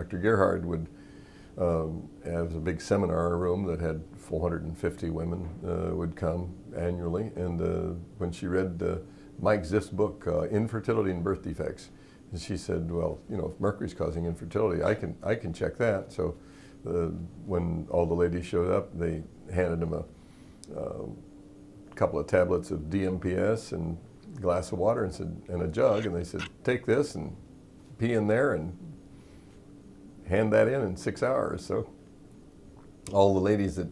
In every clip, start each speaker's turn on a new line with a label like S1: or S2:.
S1: Dr. Gerhard would have a big seminar room that had 450 women would come annually, and when she read Mike Ziff's book, Infertility and Birth Defects, and she said, well, you know, if Mercury's causing infertility, I can check that. So when all the ladies showed up, they handed them a couple of tablets of DMPS and a glass of water and a jug, and they said, take this and pee in there and hand that in 6 hours. So all the ladies that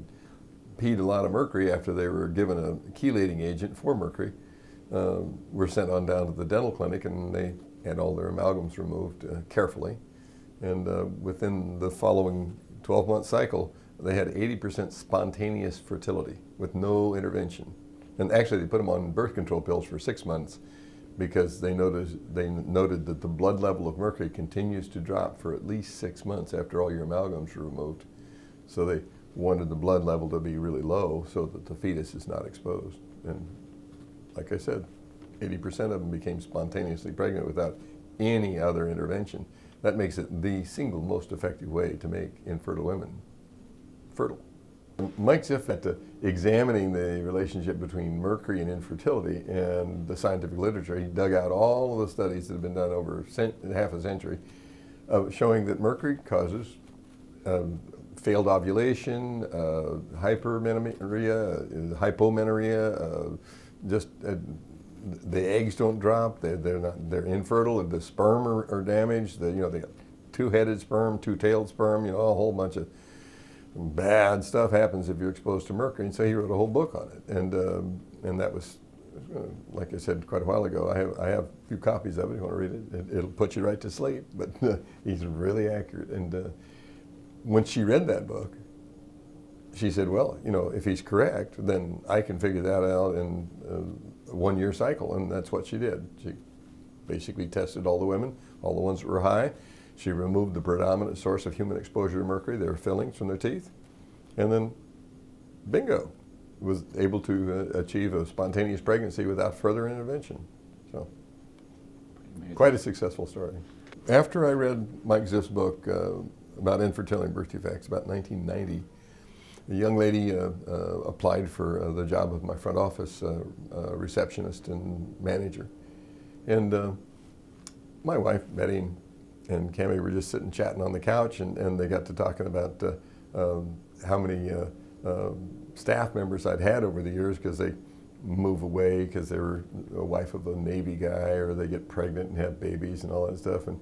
S1: peed a lot of mercury after they were given a chelating agent for mercury were sent on down to the dental clinic, and they had all their amalgams removed carefully. And within the following 12-month cycle, they had 80% spontaneous fertility with no intervention. And actually, they put them on birth control pills for 6 months because they noted that the blood level of mercury continues to drop for at least 6 months after all your amalgams are removed. So they wanted the blood level to be really low so that the fetus is not exposed. And like I said, 80% of them became spontaneously pregnant without any other intervention. That makes it the single most effective way to make infertile women fertile. Mike Ziff, after examining the relationship between mercury and infertility and the scientific literature, he dug out all of the studies that have been done over half a century, showing that mercury causes failed ovulation, hypermenorrhea, hypomenorrhea, the eggs don't drop, they're infertile, the sperm are damaged, they got two-headed sperm, two-tailed sperm, a whole bunch of bad stuff happens if you're exposed to mercury. And so he wrote a whole book on it, and that was, like I said quite a while ago, I have a few copies of it. If you want to read it, it'll put you right to sleep. But he's really accurate. And when she read that book, she said, well, if he's correct, then I can figure that out in a 1-year cycle. And that's what she did. She basically tested all the women, all the ones that were high. She removed the predominant source of human exposure to mercury, their fillings from their teeth, and then bingo, was able to achieve a spontaneous pregnancy without further intervention. So, quite a successful story. After I read Mike Ziff's book about infertility and birth defects, about 1990, a young lady applied for the job of my front office receptionist and manager. And my wife, Betty, and Cammie were just sitting chatting on the couch, and they got to talking about how many staff members I'd had over the years, because they move away because they were a wife of a Navy guy, or they get pregnant and have babies and all that stuff. And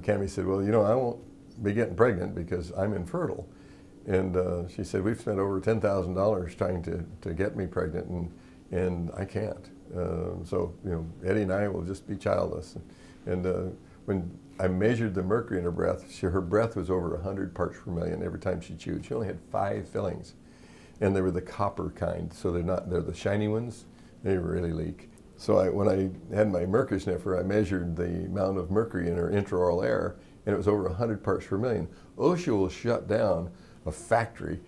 S1: Cammie said, well, I won't be getting pregnant because I'm infertile. And she said, we've spent over $10,000 trying to get me pregnant, and I can't. So, Eddie and I will just be childless. And when I measured the mercury in her breath, her breath was over 100 parts per million every time she chewed. She only had 5 fillings, and they were the copper kind, so they're the shiny ones. They really leak. So when I had my mercury sniffer, I measured the amount of mercury in her intraoral air, and it was over 100 parts per million. OSHA will shut down a factory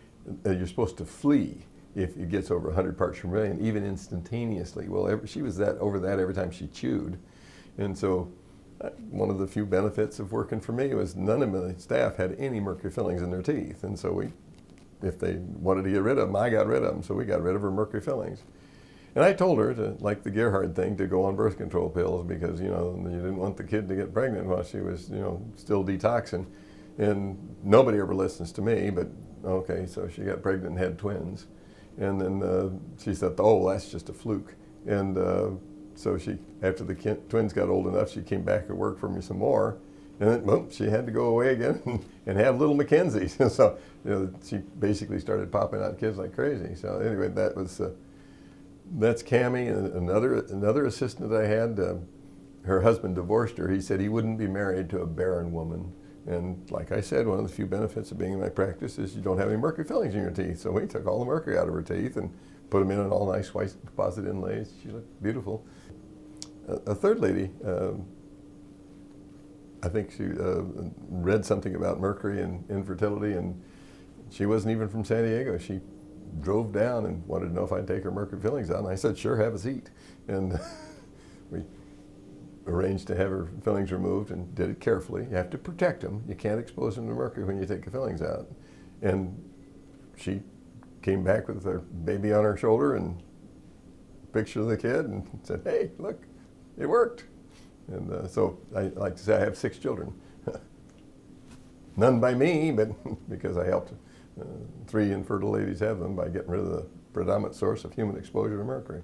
S1: that you're supposed to flee if it gets over 100 parts per million, even instantaneously. Well, she was over that every time she chewed. And so one of the few benefits of working for me was none of my staff had any mercury fillings in their teeth. And so if they wanted to get rid of them, I got rid of them. So we got rid of her mercury fillings. And I told her, like the Gerhard thing, to go on birth control pills because, you didn't want the kid to get pregnant while she was, still detoxing. And nobody ever listens to me, but okay, so she got pregnant and had twins. And then she said, oh, that's just a fluke. And so after the twins got old enough, she came back to work for me some more. And then, boom, she had to go away again and have little Mackenzie. So, she basically started popping out kids like crazy. So anyway, that's Cammie. Another assistant I had, her husband divorced her. He said he wouldn't be married to a barren woman. And like I said, one of the few benefits of being in my practice is you don't have any mercury fillings in your teeth. So we took all the mercury out of her teeth and put them in all nice white composite inlays. She looked beautiful. A third lady, I think she read something about mercury and infertility, and she wasn't even from San Diego. She drove down and wanted to know if I'd take her mercury fillings out. And I said, sure, have a seat. And we arranged to have her fillings removed and did it carefully. You have to protect them. You can't expose them to mercury when you take the fillings out. And she came back with her baby on her shoulder and a picture of the kid and said, hey, look, it worked. And so I like to say I have 6 children. None by me, but because I helped 3 infertile ladies have them by getting rid of the predominant source of human exposure to mercury.